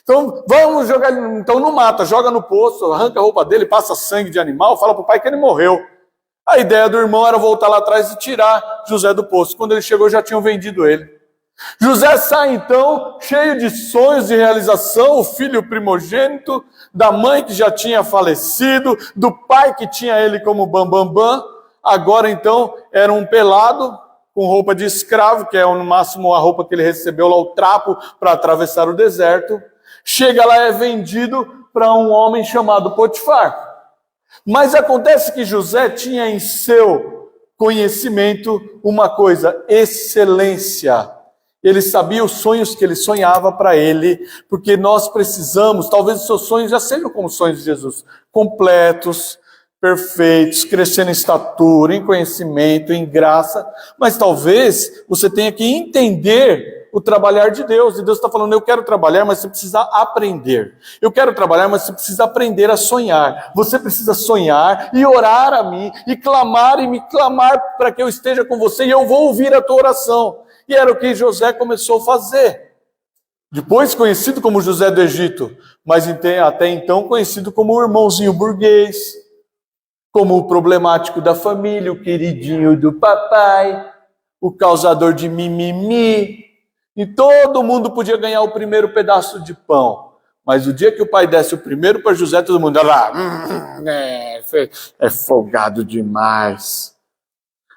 Então vamos jogar, então não mata, joga no poço, arranca a roupa dele, passa sangue de animal, fala para o pai que ele morreu. A ideia do irmão era voltar lá atrás e tirar José do poço. Quando ele chegou já tinham vendido ele. José sai então cheio de sonhos de realização, o filho primogênito, da mãe que já tinha falecido, do pai que tinha ele como bambambam, agora então era um pelado com roupa de escravo, que é no máximo a roupa que ele recebeu lá, o trapo para atravessar o deserto. Chega lá, é vendido para um homem chamado Potifar. Mas acontece que José tinha em seu conhecimento uma coisa, excelência. Ele sabia os sonhos que ele sonhava para ele, porque nós precisamos, talvez os seus sonhos já sejam como os sonhos de Jesus, completos, perfeitos, crescendo em estatura, em conhecimento, em graça, mas talvez você tenha que entender o trabalhar de Deus. E Deus está falando, eu quero trabalhar, mas você precisa aprender. Eu quero trabalhar, mas você precisa aprender a sonhar. Você precisa sonhar e orar a mim, e me clamar para que eu esteja com você, e eu vou ouvir a tua oração. E era o que José começou a fazer. Depois conhecido como José do Egito, mas até então conhecido como o irmãozinho burguês, como o problemático da família, o queridinho do papai, o causador de mimimi. E todo mundo podia ganhar o primeiro pedaço de pão. Mas o dia que o pai desse o primeiro para José, todo mundo ia lá, é folgado demais.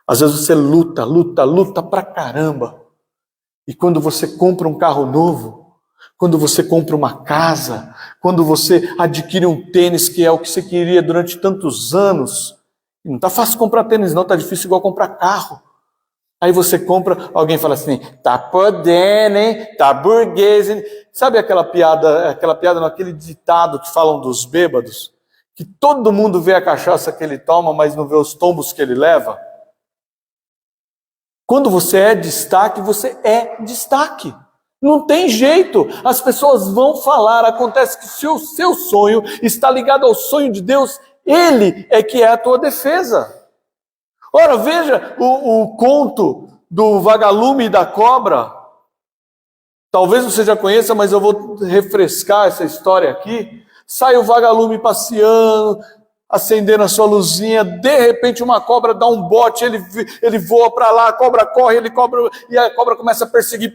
Às vezes você luta pra caramba. E quando você compra um carro novo, quando você compra uma casa, quando você adquire um tênis que é o que você queria durante tantos anos, não está fácil comprar tênis não, está difícil igual comprar carro. Aí você compra, alguém fala assim, tá podendo, hein? Tá burguês, hein? Sabe aquela piada, não, aquele ditado que falam dos bêbados? Que todo mundo vê a cachaça que ele toma, mas não vê os tombos que ele leva? Quando você é destaque, você é destaque. Não tem jeito, as pessoas vão falar. Acontece que se o seu sonho está ligado ao sonho de Deus, Ele é que é a tua defesa. Ora, veja o conto do vagalume e da cobra. Talvez você já conheça, mas eu vou refrescar essa história aqui. Sai o vagalume passeando, acendendo a sua luzinha, de repente uma cobra dá um bote, ele voa para lá, a cobra corre, e a cobra começa a perseguir,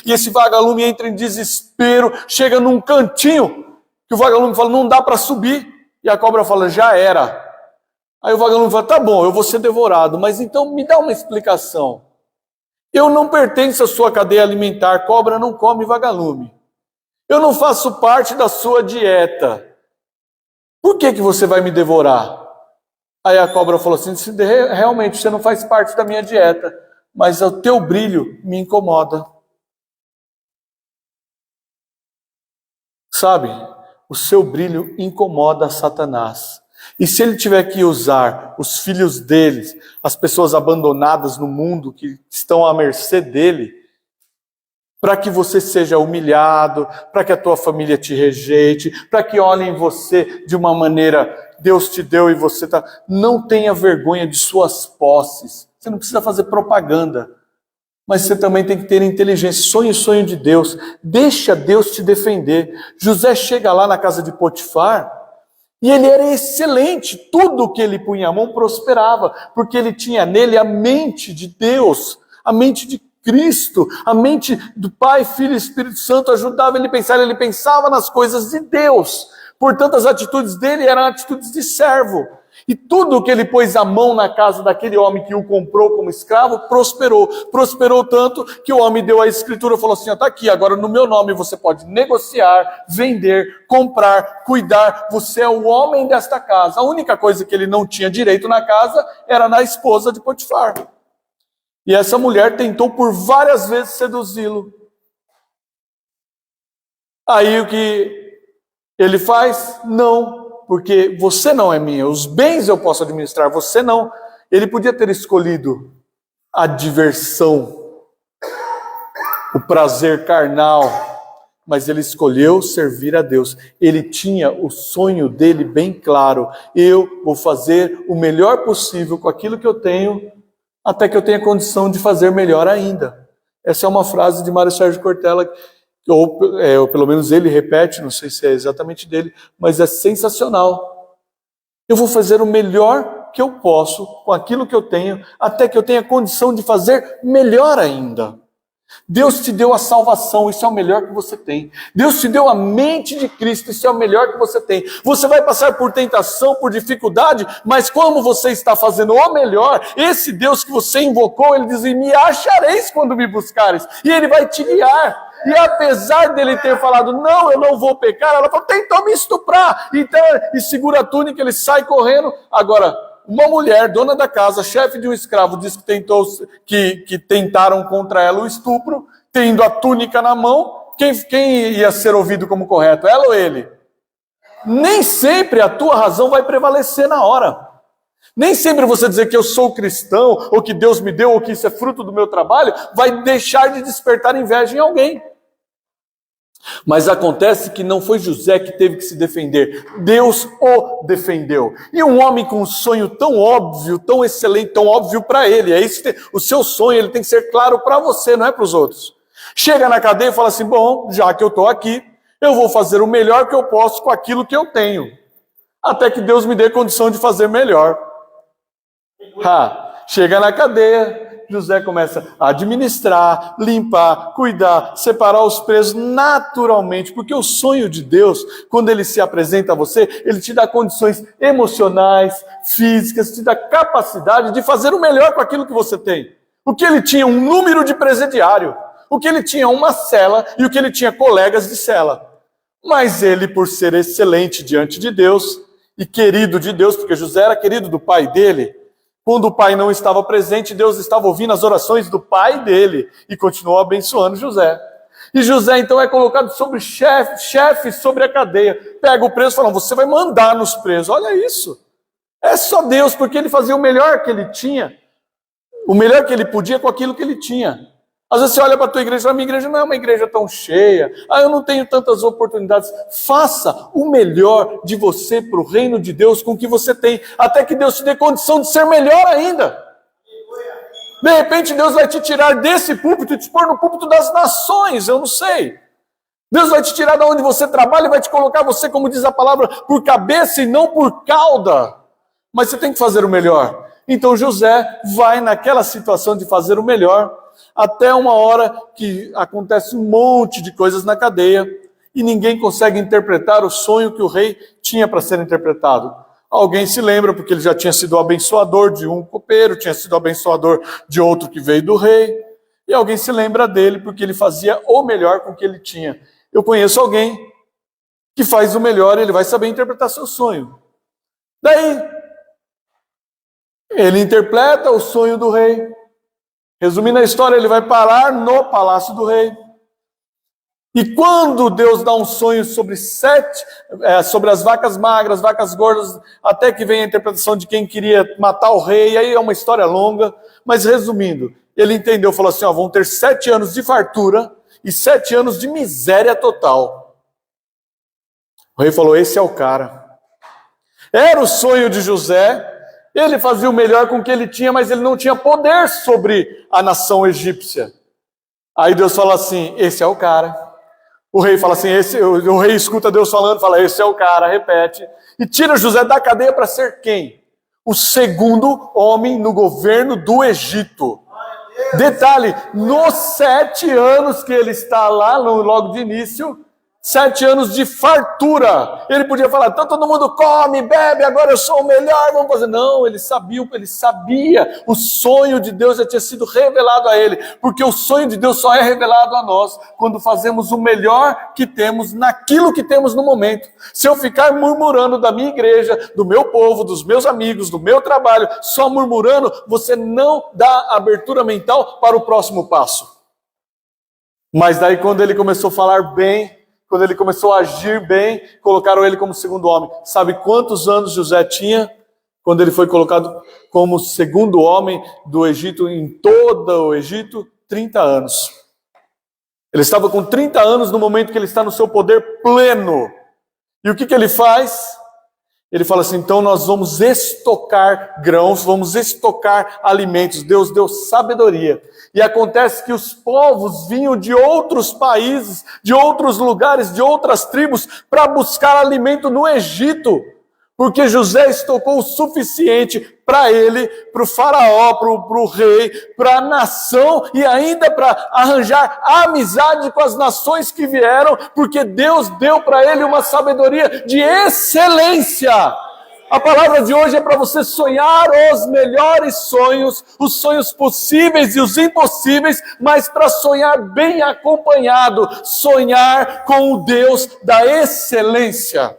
e esse vagalume entra em desespero, chega num cantinho, que o vagalume fala, não dá para subir, e a cobra fala, já era. Aí o vagalume fala, tá bom, eu vou ser devorado, mas então me dá uma explicação. Eu não pertenço à sua cadeia alimentar, cobra não come vagalume. Eu não faço parte da sua dieta. Por que você vai me devorar? Aí a cobra falou assim, realmente você não faz parte da minha dieta, mas o teu brilho me incomoda. Sabe, o seu brilho incomoda Satanás. E se ele tiver que usar os filhos deles, as pessoas abandonadas no mundo, que estão à mercê dele, para que você seja humilhado, para que a tua família te rejeite, para que olhem você de uma maneira, Deus te deu e você está... Não tenha vergonha de suas posses. Você não precisa fazer propaganda, mas você também tem que ter inteligência. Sonhe o sonho de Deus. Deixa Deus te defender. José chega lá na casa de Potifar e ele era excelente. Tudo que ele punha a mão prosperava, porque ele tinha nele a mente de Deus, a mente de Cristo, a mente do Pai, Filho e Espírito Santo ajudava ele a pensar, ele pensava nas coisas de Deus. Portanto, as atitudes dele eram atitudes de servo. E tudo que ele pôs a mão na casa daquele homem que o comprou como escravo, prosperou. Prosperou tanto que o homem deu a escritura e falou assim, está aqui, agora no meu nome você pode negociar, vender, comprar, cuidar. Você é o homem desta casa. A única coisa que ele não tinha direito na casa era na esposa de Potifar. E essa mulher tentou por várias vezes seduzi-lo. Aí o que ele faz? Não, porque você não é minha. Os bens eu posso administrar, você não. Ele podia ter escolhido a diversão, o prazer carnal, mas ele escolheu servir a Deus. Ele tinha o sonho dele bem claro. Eu vou fazer o melhor possível com aquilo que eu tenho, até que eu tenha condição de fazer melhor ainda. Essa é uma frase de Mário Sérgio Cortella, ou pelo menos ele repete, não sei se é exatamente dele, mas é sensacional. Eu vou fazer o melhor que eu posso com aquilo que eu tenho, até que eu tenha condição de fazer melhor ainda. Deus te deu a salvação, isso é o melhor que você tem. Deus te deu a mente de Cristo, isso é o melhor que você tem. Você vai passar por tentação, por dificuldade, mas como você está fazendo o melhor, esse Deus que você invocou, ele diz, me achareis quando me buscares, e ele vai te guiar. E apesar dele ter falado, não, eu não vou pecar, ela falou, tentou me estuprar, então, e segura a túnica, ele sai correndo. Agora, uma mulher, dona da casa, chefe de um escravo, diz que tentaram contra ela o estupro, tendo a túnica na mão. Quem ia ser ouvido como correto? Ela ou ele? Nem sempre a tua razão vai prevalecer na hora. Nem sempre você dizer que eu sou cristão, ou que Deus me deu, ou que isso é fruto do meu trabalho, vai deixar de despertar inveja em alguém. Mas acontece que não foi José que teve que se defender, Deus o defendeu. E um homem com um sonho tão óbvio, tão excelente, tão óbvio para ele, é isso, o seu sonho ele tem que ser claro para você, não é para os outros. Chega na cadeia e fala assim, bom, já que eu estou aqui, eu vou fazer o melhor que eu posso com aquilo que eu tenho, até que Deus me dê condição de fazer melhor. Chega na cadeia, José começa a administrar, limpar, cuidar, separar os presos naturalmente, porque o sonho de Deus, quando ele se apresenta a você, ele te dá condições emocionais, físicas, te dá capacidade de fazer o melhor com aquilo que você tem. O que ele tinha um número de presidiário, o que ele tinha uma cela e o que ele tinha colegas de cela. Mas ele, por ser excelente diante de Deus e querido de Deus, porque José era querido do pai dele, quando o pai não estava presente, Deus estava ouvindo as orações do pai dele e continuou abençoando José. E José então é colocado sobre chefe sobre a cadeia. Pega o preso e fala, você vai mandar nos presos. Olha isso. É só Deus, porque ele fazia o melhor que ele tinha, o melhor que ele podia com aquilo que ele tinha. Às vezes você olha para a tua igreja e fala, minha igreja não é uma igreja tão cheia, eu não tenho tantas oportunidades. Faça o melhor de você para o reino de Deus com o que você tem, até que Deus te dê condição de ser melhor ainda. De repente Deus vai te tirar desse púlpito e te pôr no púlpito das nações, eu não sei. Deus vai te tirar de onde você trabalha e vai te colocar você, como diz a palavra, por cabeça e não por cauda. Mas você tem que fazer o melhor. Então José vai naquela situação de fazer o melhor, até uma hora que acontece um monte de coisas na cadeia e ninguém consegue interpretar o sonho que o rei tinha para ser interpretado. Alguém se lembra, porque ele já tinha sido o abençoador de um copeiro, tinha sido o abençoador de outro que veio do rei, e alguém se lembra dele porque ele fazia o melhor com o que ele tinha. Eu conheço alguém que faz o melhor e ele vai saber interpretar seu sonho. Daí, ele interpreta o sonho do rei. Resumindo a história, ele vai parar no palácio do rei. E quando Deus dá um sonho sobre as vacas magras, vacas gordas, até que vem a interpretação de quem queria matar o rei, aí é uma história longa, mas resumindo, ele entendeu, falou assim, vão ter 7 anos de fartura e 7 anos de miséria total. O rei falou, esse é o cara. Era o sonho de José. Ele fazia o melhor com o que ele tinha, mas ele não tinha poder sobre a nação egípcia. Aí Deus fala assim, esse é o cara. O rei fala assim, o rei escuta Deus falando, fala, esse é o cara, repete. E tira José da cadeia para ser quem? O segundo homem no governo do Egito. Detalhe, nos 7 anos que ele está lá, logo de início, 7 anos de fartura. Ele podia falar, então todo mundo come, bebe, agora eu sou o melhor, vamos fazer. Não, ele sabia, o sonho de Deus já tinha sido revelado a ele, porque o sonho de Deus só é revelado a nós quando fazemos o melhor que temos naquilo que temos no momento. Se eu ficar murmurando da minha igreja, do meu povo, dos meus amigos, do meu trabalho, só murmurando, você não dá abertura mental para o próximo passo. Mas daí quando ele começou a falar bem, quando ele começou a agir bem, colocaram ele como segundo homem. Sabe quantos anos José tinha quando ele foi colocado como segundo homem do Egito, em todo o Egito? 30 anos. Ele estava com 30 anos no momento que ele está no seu poder pleno. E o que ele faz? Ele fala assim, então nós vamos estocar grãos, vamos estocar alimentos. Deus deu sabedoria. E acontece que os povos vinham de outros países, de outros lugares, de outras tribos, para buscar alimento no Egito. Porque José estocou o suficiente para ele, para o faraó, para o rei, para a nação e ainda para arranjar amizade com as nações que vieram, porque Deus deu para ele uma sabedoria de excelência. A palavra de hoje é para você sonhar os melhores sonhos, os sonhos possíveis e os impossíveis, mas para sonhar bem acompanhado, sonhar com o Deus da excelência.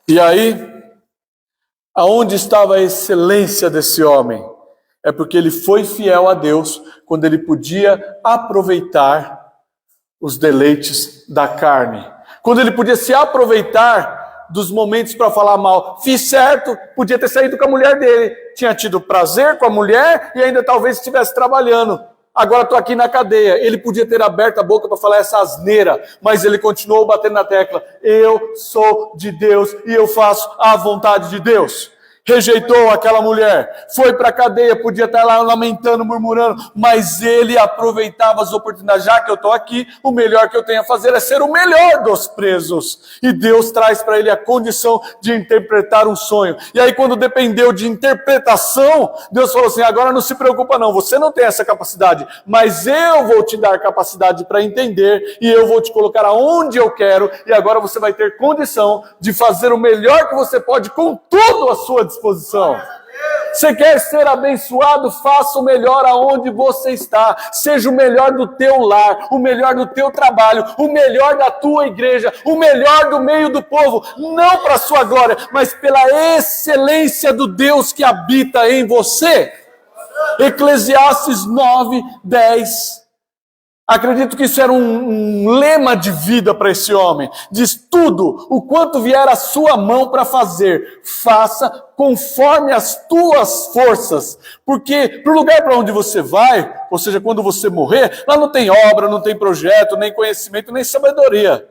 E aí, aonde estava a excelência desse homem? É porque ele foi fiel a Deus quando ele podia aproveitar os deleites da carne. Quando ele podia se aproveitar dos momentos para falar mal. Fiz certo, podia ter saído com a mulher dele. Tinha tido prazer com a mulher e ainda talvez estivesse trabalhando. Agora estou aqui na cadeia. Ele podia ter aberto a boca para falar essa asneira, mas ele continuou batendo na tecla. Eu sou de Deus e eu faço a vontade de Deus. Rejeitou aquela mulher, foi para a cadeia, podia estar lá lamentando, murmurando, mas ele aproveitava as oportunidades. Já que eu estou aqui, o melhor que eu tenho a fazer é ser o melhor dos presos. E Deus traz para ele a condição de interpretar um sonho. E aí quando dependeu de interpretação, Deus falou assim, agora não se preocupa não, você não tem essa capacidade, mas eu vou te dar capacidade para entender, e eu vou te colocar aonde eu quero, e agora você vai ter condição de fazer o melhor que você pode com tudo à sua disposição. Você quer ser abençoado? Faça o melhor aonde você está. Seja o melhor do teu lar, o melhor do teu trabalho, o melhor da tua igreja, o melhor do meio do povo. Não para a sua glória, mas pela excelência do Deus que habita em você. Eclesiastes 9:10. Acredito que isso era um lema de vida para esse homem. Diz tudo, o quanto vier a sua mão para fazer, faça conforme as tuas forças. Porque para o lugar para onde você vai, ou seja, quando você morrer, lá não tem obra, não tem projeto, nem conhecimento, nem sabedoria.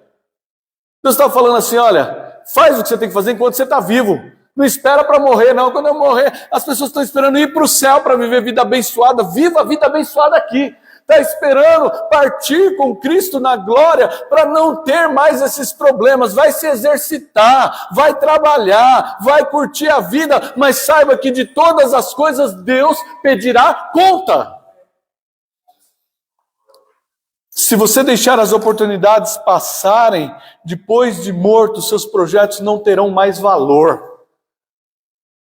Deus estava falando assim, olha, faz o que você tem que fazer enquanto você está vivo. Não espera para morrer, não. Quando eu morrer, as pessoas estão esperando ir para o céu para viver vida abençoada. Viva a vida abençoada aqui. Está esperando partir com Cristo na glória para não ter mais esses problemas. Vai se exercitar, vai trabalhar, vai curtir a vida, mas saiba que de todas as coisas Deus pedirá conta. Se você deixar as oportunidades passarem, depois de morto, seus projetos não terão mais valor.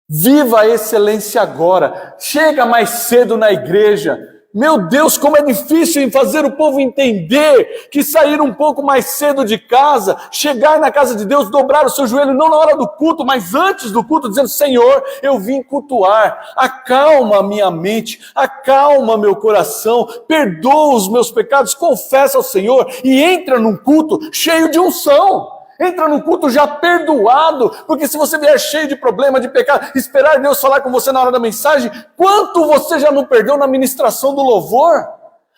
Viva a excelência agora. Chega mais cedo na igreja. Meu Deus, como é difícil em fazer o povo entender que sair um pouco mais cedo de casa, chegar na casa de Deus, dobrar o seu joelho, não na hora do culto, mas antes do culto, dizendo, Senhor, eu vim cultuar, acalma a minha mente, acalma meu coração, perdoa os meus pecados, confessa ao Senhor e entra num culto cheio de unção. Entra no culto já perdoado, porque se você vier cheio de problema, de pecado, esperar Deus falar com você na hora da mensagem, quanto você já não perdeu na ministração do louvor?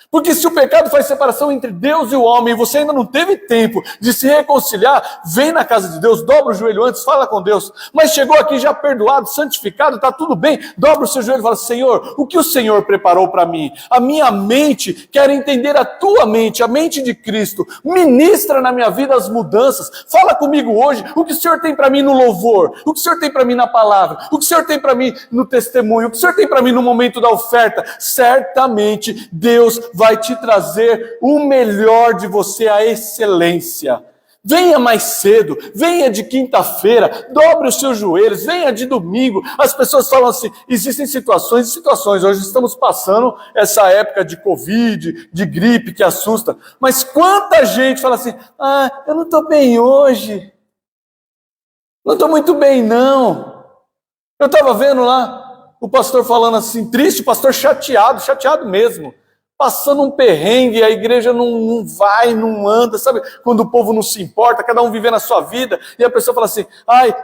Porque se o pecado faz separação entre Deus e o homem, e você ainda não teve tempo de se reconciliar, vem na casa de Deus, dobra o joelho antes, fala com Deus, mas chegou aqui já perdoado, santificado, está tudo bem, dobra o seu joelho e fala, Senhor, o que o Senhor preparou para mim? A minha mente quer entender a tua mente, a mente de Cristo, ministra na minha vida as mudanças, fala comigo hoje, o que o Senhor tem para mim no louvor, o que o Senhor tem para mim na palavra, o que o Senhor tem para mim no testemunho, o que o Senhor tem para mim no momento da oferta. Certamente Deus vai te trazer o melhor de você, a excelência. Venha mais cedo, venha de quinta-feira, dobre os seus joelhos, venha de domingo. As pessoas falam assim, existem situações e situações. Hoje estamos passando essa época de Covid, de gripe que assusta. Mas quanta gente fala assim, eu não estou bem hoje. Não estou muito bem, não. Eu estava vendo lá o pastor falando assim, triste, o pastor chateado mesmo. Passando um perrengue, a igreja não vai, não anda, sabe? Quando o povo não se importa, cada um vivendo a sua vida, e a pessoa fala assim,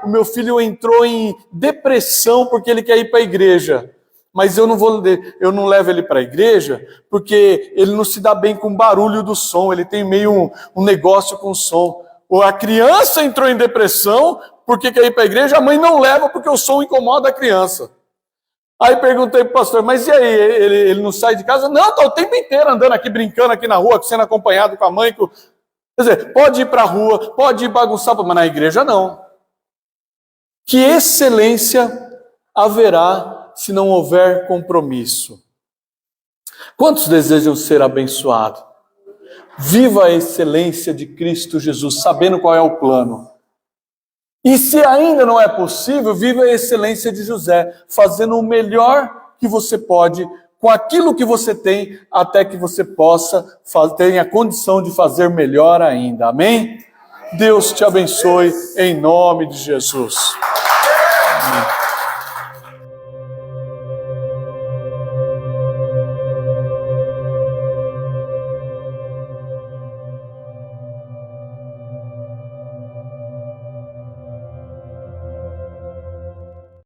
o meu filho entrou em depressão porque ele quer ir para a igreja, mas eu não levo ele para a igreja porque ele não se dá bem com o barulho do som, ele tem meio um negócio com o som. Ou a criança entrou em depressão porque quer ir para a igreja, a mãe não leva porque o som incomoda a criança. Aí perguntei para o pastor, mas e aí, ele não sai de casa? Não, está o tempo inteiro andando aqui, brincando aqui na rua, sendo acompanhado com a mãe. Quer dizer, pode ir para a rua, pode ir bagunçar, mas na igreja não. Que excelência haverá se não houver compromisso? Quantos desejam ser abençoados? Viva a excelência de Cristo Jesus, sabendo qual é o plano. E se ainda não é possível, viva a excelência de José, fazendo o melhor que você pode, com aquilo que você tem, até que você possa ter a condição de fazer melhor ainda. Amém? Deus te abençoe, em nome de Jesus. Amém.